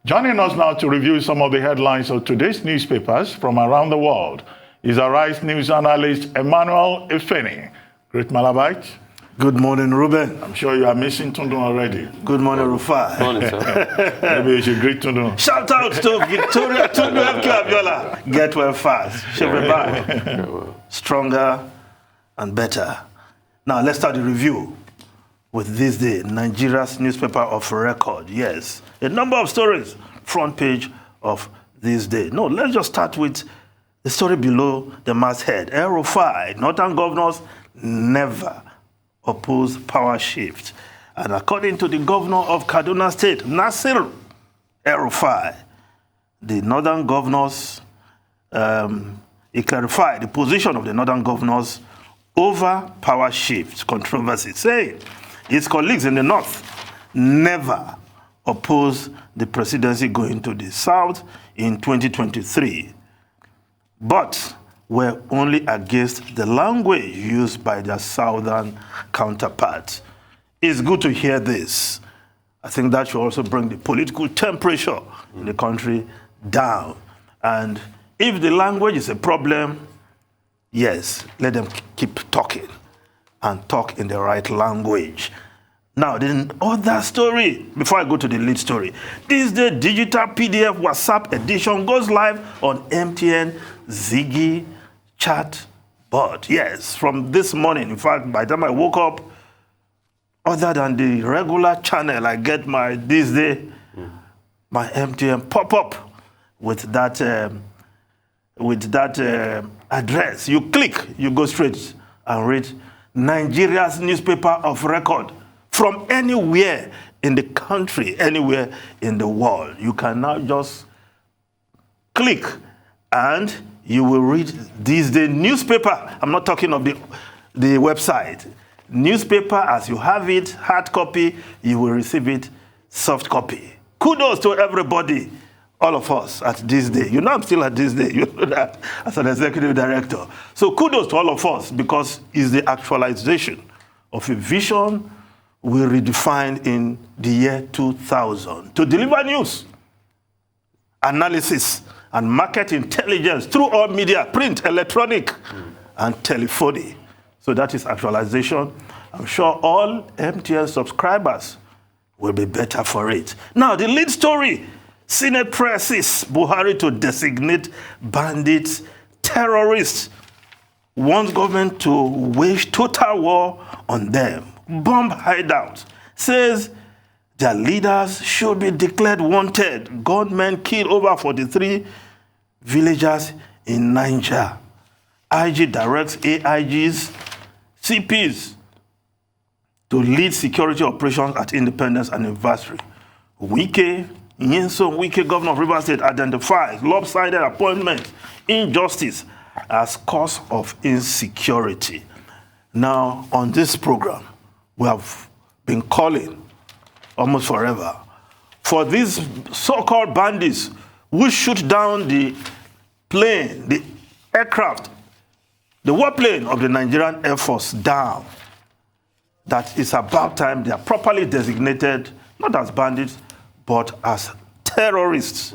Joining us now to review some of the headlines of today's newspapers from around the world is our Rice News analyst, Emmanuel Ifeni. Great Malabite. Good morning, Ruben. I'm sure you are missing Tundun already. Good morning, Rufai. Morning, sir. Maybe you should greet Tundun. Shout out to Victoria Tundun MQ Abiola. Get well fast. She'll be back. Stronger and better. Now, let's start the review with this day, Nigeria's newspaper of record. Yes, a number of stories, front page of this day. No, let's just start with the story below the masthead. El-Rufai, Northern governors never oppose power shift. And according to the governor of Kaduna State, Nasir El-Rufai, the Northern governors, he clarified the position of the Northern governors over power shift controversy, saying his colleagues in the North never opposed the presidency going to the South in 2023, but were only against the language used by their Southern counterparts. It's good to hear this. I think that should also bring the political temperature in the country down. And if the language is a problem, yes, let them keep talking and talk in the right language. Now, the other story, before I go to the lead story, this the digital PDF WhatsApp edition goes live on MTN Ziggy chat bot. Yes, from this morning. In fact, by the time I woke up, other than the regular channel, I get my this day, my MTN pop-up with that address. You click, you go straight and read Nigeria's newspaper of record from anywhere in the country, anywhere in the world. You can now just click and you will read this day newspaper. I'm not talking of the website. Newspaper as you have it, hard copy, you will receive it soft copy. Kudos to everybody, all of us at this day. You know I'm still at this day, you know that, as an executive director. So kudos to all of us because it's the actualization of a vision we redefined in the year 2000 to deliver news, analysis, and market intelligence through all media, print, electronic, and telephony. So that is actualization. I'm sure all MTN subscribers will be better for it. Now, the lead story, Senate presses Buhari to designate bandits terrorists, wants government to wage total war on them. Bomb hideout, says their leaders should be declared wanted. Gunmen kill over 43 villagers in Niger. IG directs AIGs, CPs to lead security operations at Independence Anniversary. Wike, governor of Rivers State, identifies lopsided appointment, injustice as cause of insecurity. Now, on this program, we have been calling almost forever for these so-called bandits who shoot down the plane, the aircraft, the warplane of the Nigerian Air Force down. That it's about time they are properly designated, not as bandits, but as terrorists.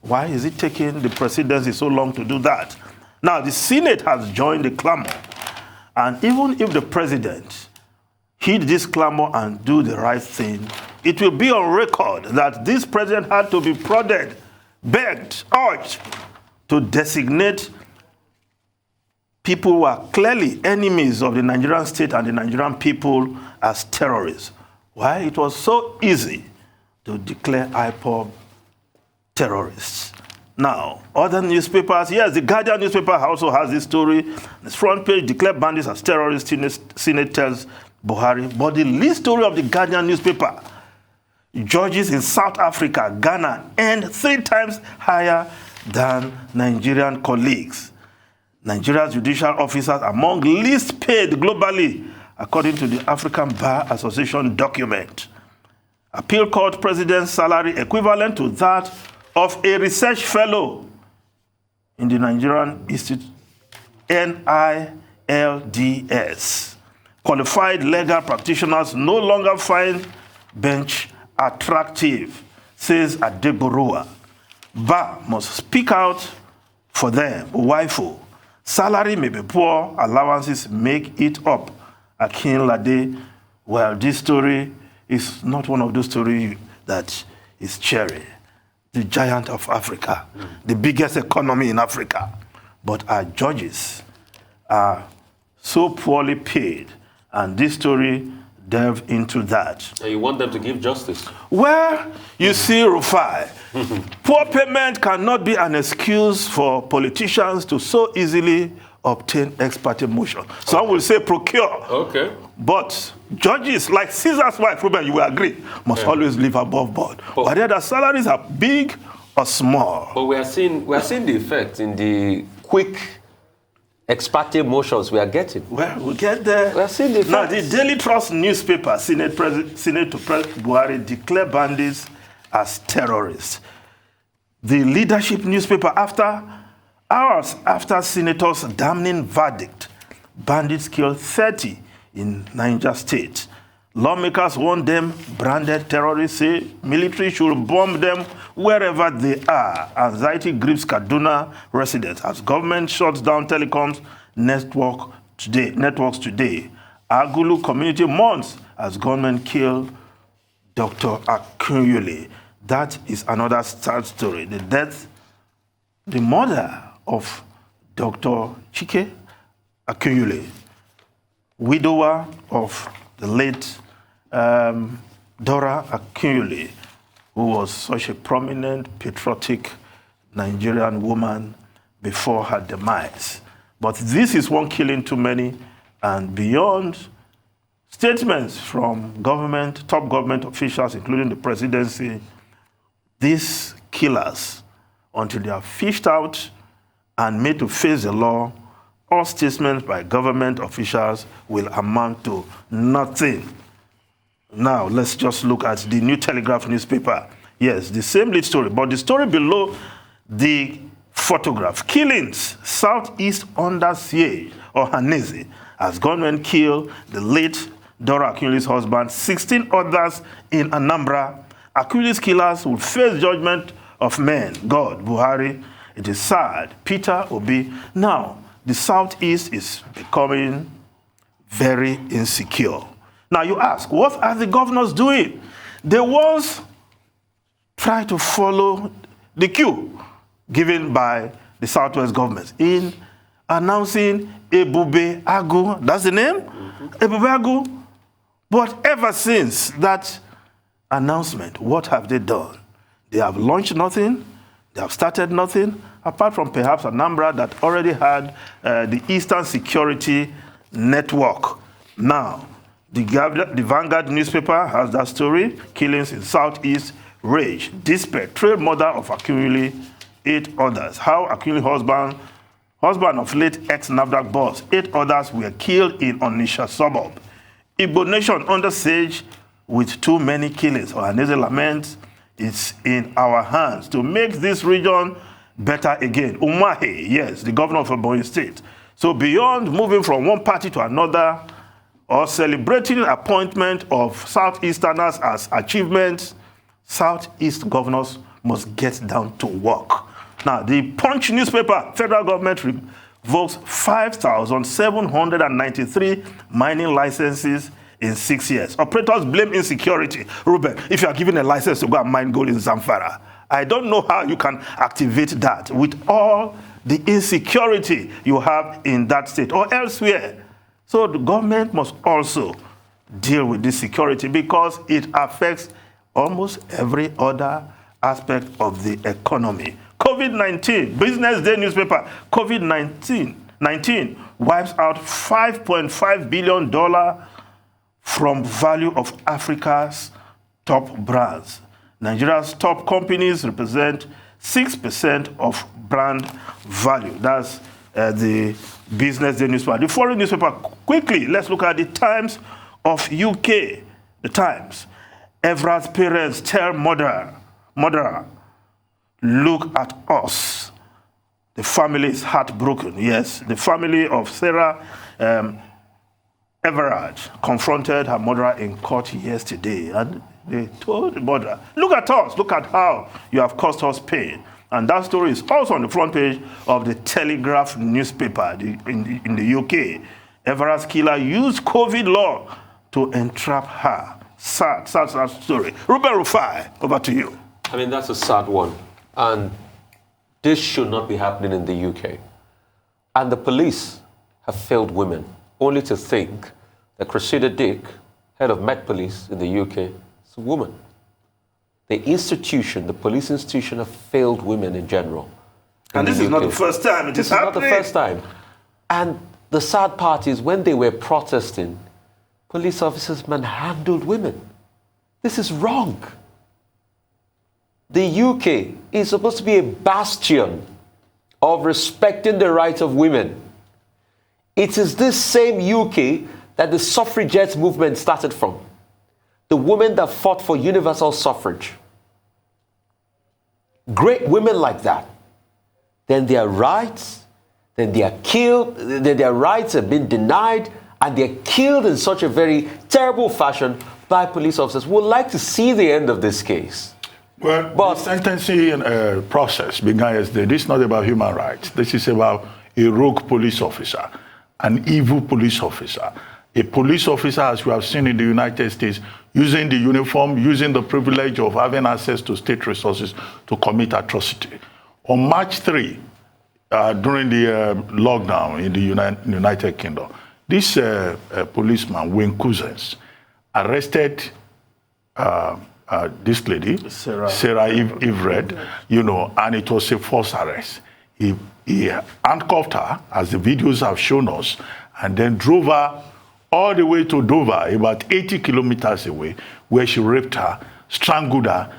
Why is it taking the presidency so long to do that? Now, the Senate has joined the clamor. And even if the president heed this clamor and do the right thing, it will be on record that this president had to be prodded, begged, urged to designate people who are clearly enemies of the Nigerian state and the Nigerian people as terrorists. Why? It was so easy to declare IPOB terrorists. Now, other newspapers, yes, the Guardian newspaper also has this story. Its front page, declare bandits as terrorists, Senate tells Buhari. But the lead story of the Guardian newspaper, judges in South Africa, Ghana, earn 3 times higher than Nigerian colleagues. Nigeria's judicial officers among least paid globally, according to the African Bar Association document. Appeal court president's salary equivalent to that of a research fellow in the Nigerian Institute, NILDS. Qualified legal practitioners no longer find bench attractive, says Adeborua. Ba must speak out for them, Waifu. Salary may be poor, allowances make it up. Akinlade, well, this story is not one of those stories that is cheery. The giant of Africa, the biggest economy in Africa. But our judges are so poorly paid, and this story delve into that. And you want them to give justice? Well, you see, Rufai, poor payment cannot be an excuse for politicians to so easily obtain ex parte motion. Some will say procure. Okay. But judges, like Caesar's wife, Ruben, you will agree, must always live above board. Whether their salaries are big or small. But we are seeing the effect in the quick ex parte motions we are getting. Well, we'll get there. We are seeing the effect. Now, the Daily Trust newspaper, Senator Buhari declared bandits as terrorists. The Leadership newspaper, hours after Senator's damning verdict, bandits killed 30 in Niger State. Lawmakers want them branded terrorists, say military should bomb them wherever they are. Anxiety grips Kaduna residents as government shuts down telecoms networks today. Agulu community mourns as government killed Dr. Akunyele. That is another sad story. The mother of Dr. Chike Akunyele, widower of the late Dora Akunyele, who was such a prominent, patriotic Nigerian woman before her demise. But this is one killing too many, and beyond statements from government, top government officials, including the presidency, these killers, until they are fished out and made to face the law, all statements by government officials will amount to nothing. Now, let's just look at the New Telegraph newspaper. Yes, the same lead story, but the story below the photograph. Killings, southeast under siege, or Hanese, as gunmen kill the late Dora Akunyele's husband, 16 others in Anambra. Akunyele's killers will face judgment of men. God, Buhari, it is sad. Peter Obi. Now, the southeast is becoming very insecure. Now you ask, what are the governors doing? They once try to follow the cue given by the Southwest government in announcing Ebube Agu. That's the name? Ebube Agu. But ever since that announcement, what have they done? They have launched nothing. They have started nothing, apart from perhaps Anambra that already had the Eastern Security Network. Now, the Vanguard newspaper has that story. Killings in Southeast rage. Despair. Trail murder of Akunyele, 8 others. How Akunyele husband of late ex-NAFDAC boss, 8 others were killed in Onitsha suburb. Igbo nation under siege with too many killings. Ohaneze laments, it's in our hands to make this region better again. Umahi, yes, the governor of Ebonyi State. So beyond moving from one party to another or celebrating appointment of Southeasterners as achievements, Southeast governors must get down to work. Now, the Punch newspaper, federal government revokes 5,793 mining licenses in 6 years. Operators blame insecurity. Ruben, if you are given a license to go and mine gold in Zamfara, I don't know how you can activate that with all the insecurity you have in that state or elsewhere. So the government must also deal with this security because it affects almost every other aspect of the economy. COVID-19, Business Day newspaper, COVID-19 wipes out $5.5 billion from value of Africa's top brands. Nigeria's top companies represent 6% of brand value. That's the Business Day newspaper. The foreign newspaper, quickly, let's look at the Times of UK. The Times. Evra's parents tell murderer, look at us. The family is heartbroken. Yes, the family of Sarah Everard confronted her murderer in court yesterday, and they told the murderer, look at us, look at how you have caused us pain. And that story is also on the front page of the Telegraph newspaper in the UK. Everard's killer used COVID law to entrap her. Sad story. Ruben Rufai, over to you. I mean, that's a sad one. And this should not be happening in the UK. And the police have failed women, only to think that Cressida Dick, head of Met Police in the UK, is a woman. The institution, the police institution, have failed women in general. And this is not the first time it is happening. This is not the first time. And the sad part is when they were protesting, police officers manhandled women. This is wrong. The UK is supposed to be a bastion of respecting the rights of women. It is this same UK that the suffragettes movement started from. The women that fought for universal suffrage. Great women like that. Then their rights, then they are killed, then their rights have been denied, and they're killed in such a very terrible fashion by police officers. We'd like to see the end of this case. Well, the sentencing process began yesterday. This is not about human rights. This is about a rogue police officer, an evil police officer. A police officer, as we have seen in the United States, using the uniform, using the privilege of having access to state resources to commit atrocity. On March 3, during the lockdown in the United Kingdom, this policeman, Wayne Couzens, arrested this lady, Sarah Everard, and it was a false arrest. He handcuffed her, as the videos have shown us, and then drove her all the way to Dover, about 80 kilometers away, where she raped her, strangled her,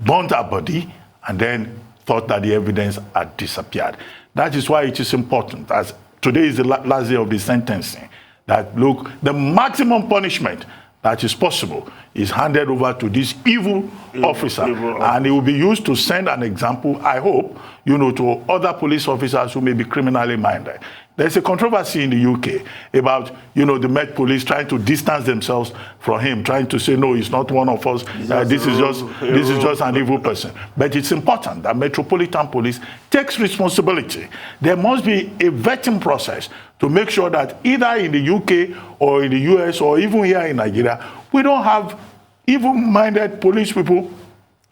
burnt her body, and then thought that the evidence had disappeared. That is why it is important, as today is the last day of the sentencing, that look, the maximum punishment that is possible is handed over to this evil officer, and it will be used to send an example, I hope, to other police officers who may be criminally minded. There's a controversy in the UK about, the Met Police trying to distance themselves from him, trying to say, no, he's not one of us. This is just an evil person. But it's important that Metropolitan Police takes responsibility. There must be a vetting process to make sure that either in the UK or in the US or even here in Nigeria, we don't have evil-minded police people,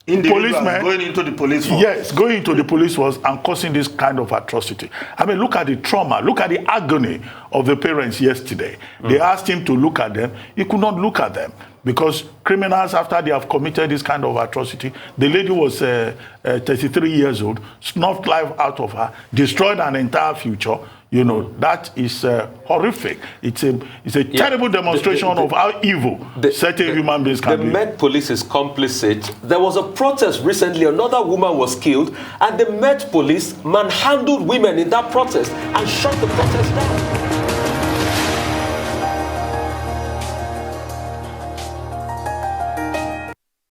policemen going into the police force. Yes, going into the police force and causing this kind of atrocity. I mean, look at the trauma, look at the agony of the parents yesterday. They asked him to look at them. He could not look at them because criminals, after they have committed this kind of atrocity, the lady was 33 years old, snuffed life out of her, destroyed an entire future. That is horrific. It's a terrible demonstration of how evil certain human beings can be. The Met Police is complicit. There was a protest recently. Another woman was killed, and the Met Police manhandled women in that protest and shut the protest down.